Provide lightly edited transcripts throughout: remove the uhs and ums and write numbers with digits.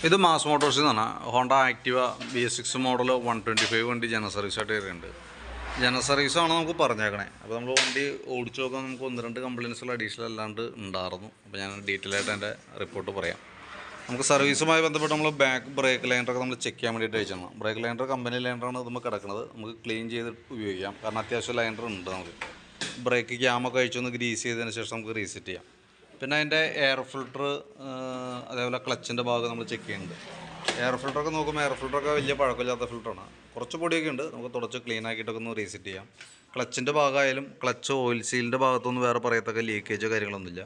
ഇത് മാസ് മോട്ടോഴ്സിൽ നിന്നാണ്. Honda Activa BS6 model 125 വണ്ടി ജനറൽ സർവീസായിട്ട് കയറിയിട്ടുണ്ട്. ജനറൽ സർവീസാണ് നമുക്ക് പറഞ്ഞേക്കണേ. അപ്പോൾ നമ്മൾ വണ്ടി ഓടിച്ചു നോക്കാൻ നമുക്ക് 1-2 കംപ്ലയിൻസുകൾ അഡീഷണൽ അല്ലാണ്ട് ഉണ്ടായിരുന്നു. അപ്പോൾ ഞാൻ ഡീറ്റെയിൽ ആയിട്ട് എൻ്റെ റിപ്പോർട്ട് പറയാം. നമുക്ക് സർവീസുമായി ബന്ധപ്പെട്ട് നമ്മൾ ബാക്ക് ബ്രേക്ക് ലൈനറൊക്കെ നമ്മൾ ചെക്ക് ചെയ്യാൻ വേണ്ടിയിട്ട് അയച്ചാണ്. ബ്രേക്ക് ലൈനർ കമ്പനി ലൈനറാണ് ഇതുമ്പോൾ കിടക്കുന്നത്. നമുക്ക് ക്ലീൻ ചെയ്ത് ഉപയോഗിക്കാം. കാരണം അത്യാവശ്യം ലൈനർ ഉണ്ട്. നമുക്ക് ബ്രേക്ക് ക്യാമൊക്കെ അഴിച്ചൊന്ന് ഗ്രീസ് ചെയ്തതിന് ശേഷം നമുക്ക് റീസെറ്റ് ചെയ്യാം. പിന്നെ അതിൻ്റെ എയർ ഫിൽട്ടർ, അതേപോലെ ക്ലച്ചിൻ്റെ ഭാഗം നമ്മൾ ചെക്ക് ചെയ്യുന്നുണ്ട്. എയർ ഫിൽട്ടറൊക്കെ നോക്കുമ്പോൾ എയർ ഫിൽട്ടറൊക്കെ വലിയ പഴക്കമില്ലാത്ത ഫിൽട്ടറാണ്. കുറച്ച് പൊടിയൊക്കെ ഉണ്ട്. നമുക്ക് തുടച്ച് ക്ലീൻ ആക്കിയിട്ടൊക്കെ ഒന്ന് റീസെറ്റ് ചെയ്യാം. ക്ലച്ചിൻ്റെ ഭാഗമായാലും ക്ലച്ച് ഓയിൽ സീലിൻ്റെ ഭാഗത്തൊന്നും വേറെ പറയത്തക്ക ലീക്കേജോ കാര്യങ്ങളൊന്നുമില്ല.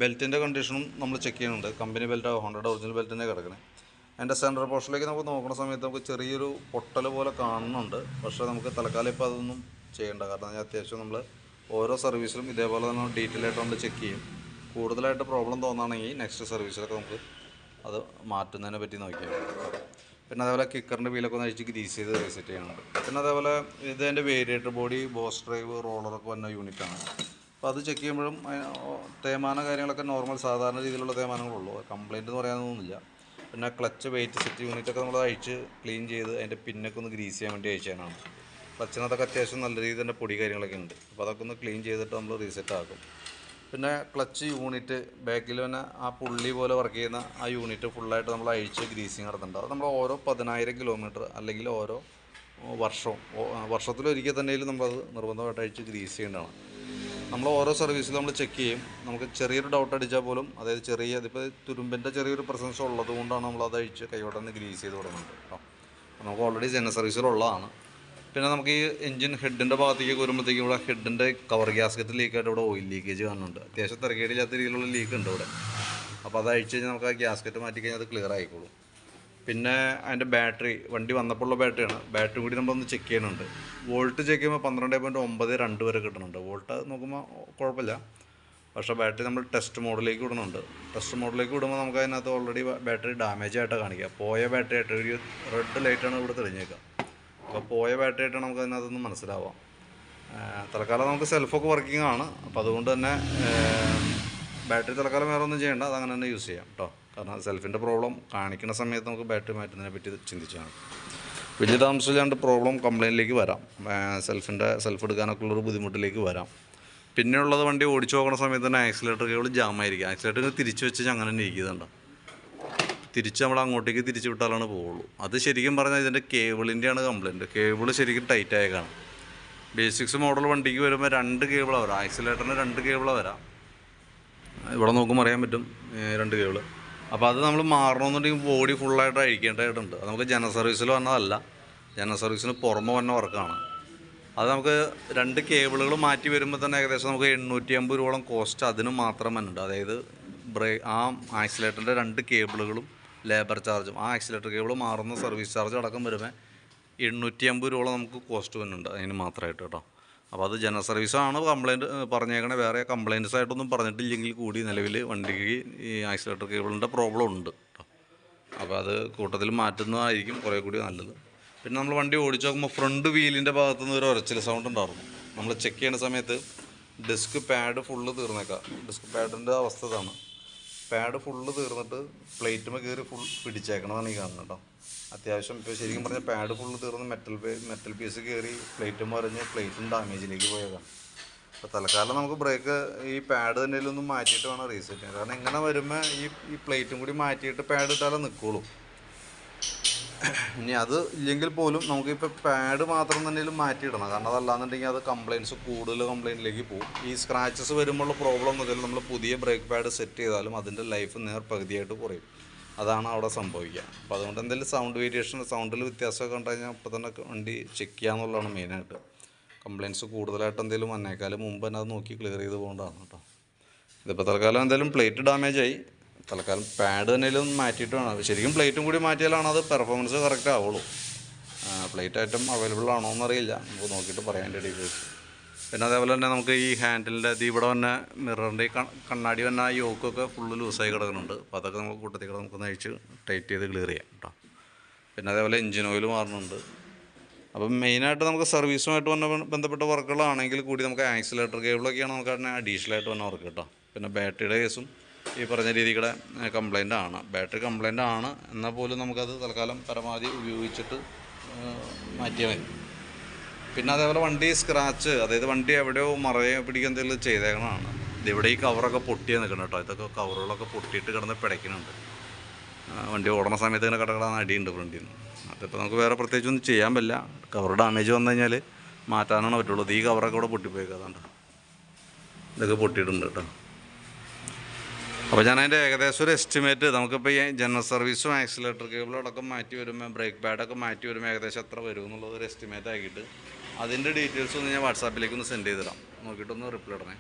ബെൽറ്റിൻ്റെ കണ്ടീഷനും നമ്മൾ ചെക്ക് ചെയ്യുന്നുണ്ട്. കമ്പനി ബെൽറ്റ്, ഹോണ്ടയുടെ ഒറിജിനൽ ബെൽറ്റ് തന്നെ കിടക്കണേ. അതിൻ്റെ സെൻട്രൽ പോർഷനിലേക്ക് നമുക്ക് നോക്കുന്ന സമയത്ത് നമുക്ക് ചെറിയൊരു പൊട്ടൽ പോലെ കാണുന്നുണ്ട്. പക്ഷേ നമുക്ക് തൽക്കാലം ഇപ്പോൾ അതൊന്നും ചെയ്യേണ്ട. കാരണം അത്യാവശ്യം നമ്മൾ ഓരോ സർവീസിലും ഇതേപോലെ തന്നെ ഡീറ്റെയിൽ ആയിട്ട് നമ്മൾ ചെക്ക് ചെയ്യും. കൂടുതലായിട്ട് പ്രോബ്ലം തോന്നുകയാണെങ്കിൽ നെക്സ്റ്റ് സർവീസിലൊക്കെ നമുക്ക് അത് മാറ്റുന്നതിനെ പറ്റി നോക്കിയാൽ. പിന്നെ അതേപോലെ കിക്കറിൻ്റെ വീലൊക്കെ ഒന്ന് അഴിച്ച് ഗ്രീസ് ചെയ്ത് റീസെറ്റ് ചെയ്യുന്നുണ്ട്. പിന്നെ അതേപോലെ ഇത് എൻ്റെ വേരിയേറ്റർ ബോഡി, ബോസ് ഡ്രൈവ്, റോളറൊക്കെ വന്ന യൂണിറ്റാണ്. അപ്പോൾ അത് ചെക്ക് ചെയ്യുമ്പോഴും തേയ്മാന കാര്യങ്ങളൊക്കെ നോർമൽ സാധാരണ രീതിയിലുള്ള തേയ്മാനങ്ങളുള്ളൂ. കംപ്ലയിൻ്റ് എന്ന് പറയാനൊന്നുമില്ല. പിന്നെ ക്ലച്ച് വെയിറ്റ് സെറ്റ് യൂണിറ്റൊക്കെ നമ്മൾ അഴിച്ച് ക്ലീൻ ചെയ്ത് അതിൻ്റെ പിന്നൊക്കെ ഒന്ന് ഗ്രീസ് ചെയ്യാൻ വേണ്ടി അയച്ചതാണ്. ക്ലച്ചിനകത്തൊക്കെ അത്യാവശ്യം നല്ല രീതിയിൽ തന്നെ പൊടി കാര്യങ്ങളൊക്കെ ഉണ്ട്. അപ്പോൾ അതൊക്കെ ഒന്ന് ക്ലീൻ ചെയ്തിട്ട് നമ്മൾ റീസെറ്റ് ആക്കും. പിന്നെ ക്ലച്ച് യൂണിറ്റ് ബാക്കിൽ തന്നെ ആ പുള്ളി പോലെ വർക്ക് ചെയ്യുന്ന ആ യൂണിറ്റ് ഫുള്ളായിട്ട് നമ്മൾ അഴിച്ച് ഗ്രീസിങ് നടത്തുന്നുണ്ട്. അത് നമ്മൾ ഓരോ 10,000 കിലോമീറ്റർ അല്ലെങ്കിൽ ഓരോ വർഷത്തിലൊരിക്കൽ തന്നെയും നമ്മളത് നിർബന്ധമായിട്ട് അഴിച്ച് ഗ്രീസ് ചെയ്യേണ്ടതാണ്. നമ്മൾ ഓരോ സർവീസിലും നമ്മൾ ചെക്ക് ചെയ്യും. നമുക്ക് ചെറിയൊരു ഡൗട്ട് അടിച്ചാൽ പോലും, അതായത് ഇതിപ്പോൾ തുരുമ്പിൻ്റെ ചെറിയൊരു പ്രസൻസ് ഉള്ളത് കൊണ്ടാണ് നമ്മളത് അഴിച്ച് കൈയോടെ ഗ്രീസ് ചെയ്ത് തുടങ്ങുന്നത് കേട്ടോ. നമുക്ക് ഓൾറെഡി ജനറൽ സർവീസിലുള്ളതാണ്. പിന്നെ നമുക്ക് ഈ എഞ്ചിൻ ഹെഡിൻ്റെ ഭാഗത്തേക്ക് വരുമ്പോഴത്തേക്കും ഇവിടെ ഹെഡിൻ്റെ കവർ ഗ്യാസ്കറ്റ് ലീക്കായിട്ട് ഇവിടെ ഓയിൽ ലീക്കേജ് കാണുന്നുണ്ട്. അത്യാവശ്യം തിരക്കേടില്ലാത്ത രീതിയിലുള്ള ലീക്ക് ഉണ്ട് ഇവിടെ. അപ്പോൾ അത് അഴിച്ച് കഴിഞ്ഞാൽ നമുക്ക് ആ ഗ്യാസ്കറ്റ് മാറ്റി കഴിഞ്ഞാൽ അത് ക്ലിയർ ആയിക്കോളും. പിന്നെ അതിൻ്റെ ബാറ്ററി, വണ്ടി വന്നപ്പോഴുള്ള ബാറ്ററിയാണ്. ബാറ്ററി കൂടി നമ്മളൊന്ന് ചെക്ക് ചെയ്യുന്നുണ്ട്. വോൾട്ട് ചെക്ക് ചെയ്യുമ്പോൾ 12.92 വരെ കിട്ടുന്നുണ്ട്. വോൾട്ട് നോക്കുമ്പോൾ കുഴപ്പമില്ല. പക്ഷേ ബാറ്ററി നമ്മൾ ടെസ്റ്റ് മോഡിലേക്ക് വിടുന്നുണ്ട്. ടെസ്റ്റ് മോഡിലേക്ക് വിടുമ്പോൾ നമുക്ക് അതിനകത്ത് ഓൾറെഡി ബാറ്ററി ഡാമേജ് ആയിട്ടാണ് കാണിക്കുക. പോയ ബാറ്ററി ആയിട്ട് ഒരു റെഡ് ലൈറ്റാണ് ഇവിടെ തെളിഞ്ഞേക്കുക. അപ്പോൾ പോയ ബാറ്ററി ആയിട്ടാണ് നമുക്ക് അതിനകത്തൊന്ന് മനസ്സിലാവാം. തൽക്കാലം നമുക്ക് സെൽഫൊക്കെ വർക്കിംഗ് ആണ്. അപ്പോൾ അതുകൊണ്ട് തന്നെ ബാറ്ററി തൽക്കാലം വേറെ ഒന്നും ചെയ്യേണ്ട, അതങ്ങനെ തന്നെ യൂസ് ചെയ്യാം കേട്ടോ. കാരണം സെൽഫിൻ്റെ പ്രോബ്ലം കാണിക്കുന്ന സമയത്ത് നമുക്ക് ബാറ്ററി മാറ്റുന്നതിനെ പറ്റി ചിന്തിച്ചാണ്. വലിയ താമസമില്ലാണ്ട് പ്രോബ്ലം കംപ്ലയിൻറ്റിലേക്ക് വരാം. സെൽഫ് എടുക്കാനൊക്കെ ഉള്ളൊരു ബുദ്ധിമുട്ടിലേക്ക് വരാം. പിന്നെയുള്ളത്, വണ്ടി ഓടിച്ചു നോക്കുന്ന സമയത്ത് തന്നെ ആക്സിലേറ്റർ കേബിൾ ജാമായിരിക്കും. ആക്സിലേറ്റർ തിരിച്ച് വെച്ച് അങ്ങനെ തന്നെ ഇരിക്കുന്നുണ്ട്. തിരിച്ച് നമ്മൾ അങ്ങോട്ടേക്ക് തിരിച്ച് വിട്ടാലാണ് പോവുള്ളൂ. അത് ശരിക്കും പറഞ്ഞാൽ ഇതിൻ്റെ കേബിളിൻ്റെയാണ് കംപ്ലയിൻറ്റ്. കേബിൾ ശരിക്കും ടൈറ്റ് ആയേക്കാണ്. BS6 മോഡൽ വണ്ടിക്ക് വരുമ്പോൾ 2 കേബിളാണ് വരാം. ആക്സിലേറ്ററിന് 2 കേബിളാണ് വരാം. ഇവിടെ നോക്കുമ്പോൾ അറിയാൻ പറ്റും 2 കേബിൾ. അപ്പോൾ അത് നമ്മൾ മാറണമെന്നുണ്ടെങ്കിൽ ബോഡി ഫുള്ളായിട്ട് അഴിക്കേണ്ടതായിട്ടുണ്ട്. അത് നമുക്ക് ജനറൽ സർവീസിൽ വന്നതല്ല, ജനറൽ സർവീസിന് പുറമെ വന്ന വർക്കാണ്. അത് നമുക്ക് 2 കേബിളുകൾ മാറ്റി വരുമ്പോൾ തന്നെ ഏകദേശം നമുക്ക് 850 രൂപയോളം കോസ്റ്റ് അതിന് മാത്രം വന്നിട്ടുണ്ട്. അതായത് ആ ആക്സിലേറ്ററിൻ്റെ 2 കേബിളുകളും ലേബർ ചാർജും ആ ആക്സിലേറ്റർ കേബിൾ മാറുന്ന സർവീസ് ചാർജ് അടക്കം വരുമ്പോൾ 850 രൂപയോളം നമുക്ക് കോസ്റ്റ് വരുന്നുണ്ട് അതിന് മാത്രമായിട്ട് കേട്ടോ. അപ്പോൾ അത് ജനറൽ സർവീസാണ് കംപ്ലയിൻറ്റ് പറഞ്ഞേക്കണേ. വേറെ കംപ്ലയിൻറ്റ്സ് ആയിട്ടൊന്നും പറഞ്ഞിട്ടില്ലെങ്കിൽ കൂടി നിലവിൽ വണ്ടിക്ക് ഈ ആക്സിലേറ്റർ കേബിളിൻ്റെ പ്രോബ്ലം ഉണ്ട് കേട്ടോ. അപ്പോൾ അത് കൂട്ടത്തിൽ മാറ്റുന്നതായിരിക്കും കുറേ കൂടി നല്ലത്. പിന്നെ നമ്മൾ വണ്ടി ഓടിച്ച് നോക്കുമ്പോൾ ഫ്രണ്ട് വീലിൻ്റെ ഭാഗത്തുനിന്ന് ഒരു ഉരച്ചിൽ സൗണ്ട് ഉണ്ടായിരുന്നു. നമ്മൾ ചെക്ക് ചെയ്യുന്ന സമയത്ത് ഡിസ്ക് പാഡ് ഫുള്ള് തീർന്നേക്കാം. ഡിസ്ക് പാഡിൻ്റെ അവസ്ഥ ഇതാണ്. പാഡ് ഫുള്ള് തീർന്നിട്ട് പ്ലേറ്റുമ്പോൾ കയറി ഫുൾ പിടിച്ചേക്കണതാണ് ഈ കാണുന്നത് കേട്ടോ. അത്യാവശ്യം ഇപ്പോൾ ശരിക്കും പറഞ്ഞാൽ പാഡ് ഫുള്ള് തീർന്ന് മെറ്റൽ പീസ് കയറി പ്ലേറ്റും മറിഞ്ഞ് പ്ലേറ്റും ഡാമേജിലേക്ക് പോയതാണ്. അപ്പോൾ തൽക്കാലം നമുക്ക് ബ്രേക്ക് ഈ പാഡ് തന്നെ ഒന്നും മാറ്റിയിട്ട് വേണം റീസെറ്റ് ചെയ്യാൻ. കാരണം ഇങ്ങനെ വരുമ്പോൾ ഈ പ്ലേറ്റും കൂടി മാറ്റിയിട്ട് പാഡ് ഇട്ടാലേ നിൽക്കുള്ളൂ. ഇനി അത് ഇല്ലെങ്കിൽ പോലും നമുക്കിപ്പോൾ പാഡ് മാത്രം തന്നെയും മാറ്റിയിടണം. കാരണം അതല്ലാന്നുണ്ടെങ്കിൽ അത് കൂടുതൽ കംപ്ലയിൻറ്റിലേക്ക് പോകും. ഈ സ്ക്രാച്ചസ് വരുമ്പോഴുള്ള പ്രോബ്ലം എന്ന് വെച്ചാൽ നമ്മൾ പുതിയ ബ്രേക്ക് പാഡ് സെറ്റ് ചെയ്താലും അതിൻ്റെ ലൈഫ് പകുതിയായിട്ട് കുറയും. അതാണ് അവിടെ സംഭവിക്കുക. അപ്പോൾ അതുകൊണ്ട് എന്തെങ്കിലും സൗണ്ടിൽ വ്യത്യാസമൊക്കെ കണ്ടു കഴിഞ്ഞാൽ അപ്പോൾ തന്നെ വണ്ടി ചെക്ക് ചെയ്യാന്നുള്ളതാണ് മെയിനായിട്ട്. കംപ്ലയിൻറ്റ്സ് കൂടുതലായിട്ട് എന്തെങ്കിലും വന്നേക്കാലും മുമ്പ് തന്നെ അത് നോക്കി ക്ലിയർ ചെയ്ത് പോകേണ്ടതാണ് കേട്ടോ. ഇതിപ്പോൾ തൽക്കാലം എന്തായാലും പ്ലേറ്റ് ഡാമേജായി. തൽക്കാലം പാഡ് തന്നെയും മാറ്റിയിട്ട് വേണം. ശരിക്കും പ്ലേറ്റും കൂടി മാറ്റിയാലാണ് അത് പെർഫോമൻസ് കറക്റ്റ് ആവുള്ളൂ. പ്ലേറ്റ് ഐറ്റം അവൈലബിൾ ആണോ എന്നറിയില്ല, നമുക്ക് നോക്കിയിട്ട് പറയാൻ ഡീറ്റെയിൽസ്. പിന്നെ അതേപോലെ തന്നെ നമുക്ക് ഈ ഹാൻഡിലിൻ്റെ ഇവിടെ തന്നെ മിററിൻ്റെ കണ്ണാടി വന്ന ആ യോക്കൊക്കെ ഫുള്ള് ലൂസായി കിടക്കുന്നുണ്ട്. അപ്പോൾ അതൊക്കെ നമുക്ക് കൂട്ടത്തിൽ നമുക്കൊന്ന് അഴിച്ച് ടൈറ്റ് ചെയ്ത് ക്ലിയർ ചെയ്യാം കേട്ടോ. പിന്നെ അതേപോലെ എഞ്ചിൻ ഓയിൽ മാറുന്നുണ്ട്. അപ്പം മെയിനായിട്ട് നമുക്ക് സർവീസുമായിട്ട് ബന്ധപ്പെട്ട വർക്കുകളാണെങ്കിൽ കൂടി നമുക്ക് ആക്സിലേറ്റർ കേബിളൊക്കെയാണ് നമുക്ക് അതിനെ അഡീഷണലായിട്ട് വന്ന വർക്ക് കേട്ടോ. പിന്നെ ബാറ്ററിയുടെ കേസും ഈ പറഞ്ഞ രീതിയുടെ കംപ്ലൈൻ്റ് ആണ്. ബാറ്ററി കംപ്ലൈൻ്റ് ആണ് എന്നാൽ പോലും നമുക്കത് തൽക്കാലം പരമാവധി ഉപയോഗിച്ചിട്ട് മാറ്റിയാൽ മതി. പിന്നെ അതേപോലെ വണ്ടി സ്ക്രാച്ച്, അതായത് വണ്ടി എവിടെയോ മറയെ പിടിക്കുക എന്തെങ്കിലും ചെയ്തേക്കണതാണ്. ഇതിവിടെ ഈ കവറൊക്കെ പൊട്ടിയാണ് നിൽക്കണം കേട്ടോ. ഇതൊക്കെ കവറുകളൊക്കെ പൊട്ടിയിട്ട് കിടന്ന് പിടയ്ക്കുന്നുണ്ട്. വണ്ടി ഓടണ സമയത്ത് ഇങ്ങനെ കടകടാന്ന് അടിയുണ്ട് ഫ്രണ്ടിൽ നിന്ന്. അതിപ്പോൾ നമുക്ക് വേറെ പ്രത്യേകിച്ചൊന്നും ചെയ്യാൻ പറ്റില്ല. കവർ ഡാമേജ് വന്നു കഴിഞ്ഞാൽ മാറ്റാനാണ് പറ്റുള്ളൂ. ഈ കവറൊക്കെ ഇവിടെ പൊട്ടിപ്പോയേക്കാതുണ്ട്. ഇതൊക്കെ പൊട്ടിയിട്ടുണ്ട് കേട്ടോ. അപ്പോൾ ഞാൻ അതിൻ്റെ ഏകദേശം ഒരു എസ്റ്റിമേറ്റ്, നമുക്കിപ്പോൾ ഈ ജനറൽ സർവീസും ആക്സിലേറ്റർ കേബിളും അടക്കം മാറ്റി വരുമ്പോൾ, ബ്രേക്ക് പാഡൊക്കെ മാറ്റി വരുമ്പോൾ ഏകദേശം എത്ര വരും എന്നുള്ളത് ഒരു എസ്റ്റിമേറ്റ് ആക്കിയിട്ട് അതിൻ്റെ ഡീറ്റെയിൽസ് ഒന്ന് ഞാൻ വാട്സാപ്പിലേക്ക് ഒന്ന് സെൻഡ് ചെയ്ത് തരാം. നോക്കിയിട്ടൊന്ന് റിപ്ലൈ ഇടണേ.